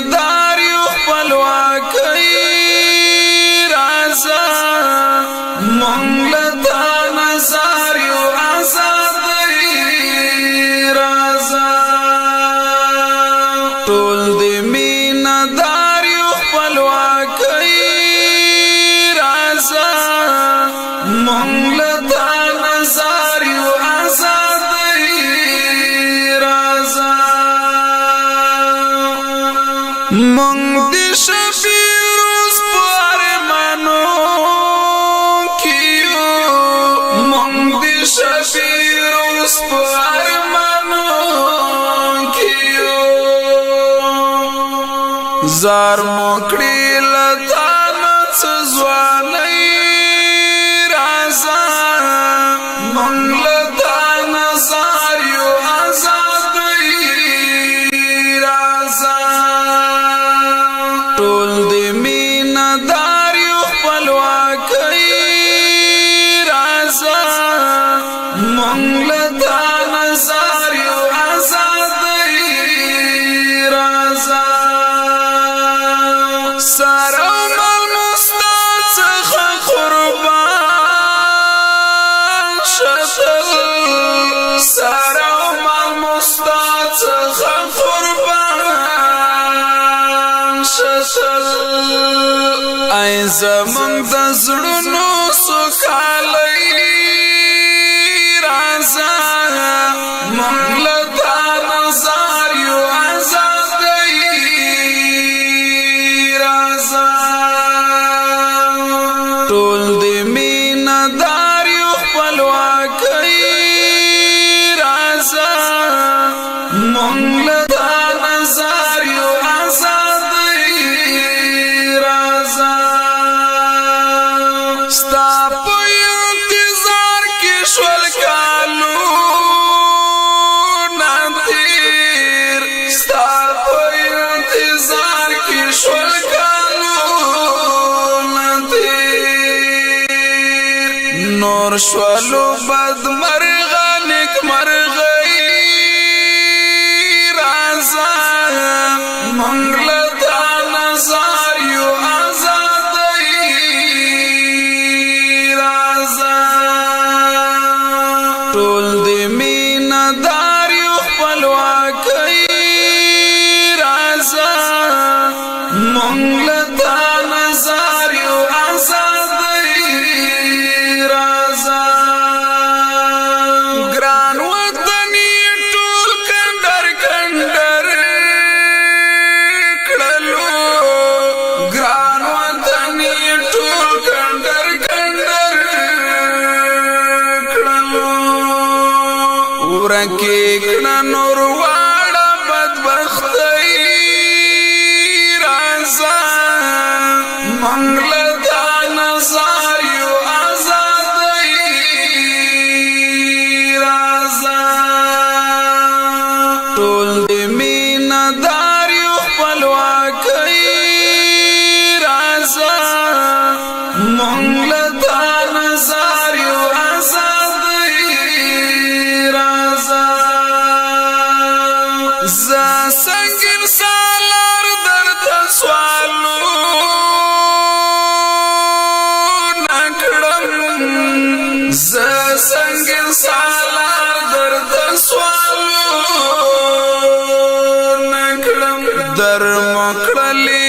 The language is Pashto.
دار یو خپلواکۍ رازه مونږ له تا نظر یو ازادۍ رازه ټول دې مینه دار یو خپلواکۍ رازه مونږ له تا نظر یو ازادۍ رازه مونږ دې شبیر اوس په ارمانو کې یو مونږ دې شبیر اوس په ارمانو کې یو زار مو کړی له تا نه څه ځوانۍ رازه مونږ له تا نظر یو ازادۍ رازه ټول دې مینه دار یو خپلواکۍ رازه مونږ له تا نظر یو ازادۍ رازه سره عمر مو ستا څخه قربان شتل سره عمر مو ستا څخه قربان شتل ای زمونږ د زړونو سوکالۍ رازه مونږ له تا نظر یو ازادۍ رازه ټول دې مینه دار یو خپلواکۍ رازه مونږ له تا نظر یو ازادۍ رازه ستا په انتظار کې شول کالونه تېر ستا په انتظار کې شول کالونه تېر نور شولو بدمرغه نیکمرغۍ رازه مونږ له تا نظر یو ازادۍ رازه ټول دې مینه دار یو خپلواکۍ رازه مونږ له تا نظر یو ازادۍ رازه ګران وطني ټول کندر کندر کړلو ګران وطني ټول کندر کندر کړلو ورکه کړه نور واړه بدبختۍ رازه مونږ له تا نظر یو ازادۍ رازه ټول دې مینه دار یو خپلواکۍ رازه مونږ له تا نظر یو ازادۍ رازه زه سنګین سالار درته سوالو نکړم زه سنګین سالار درته سوالو نکړم در مکړلې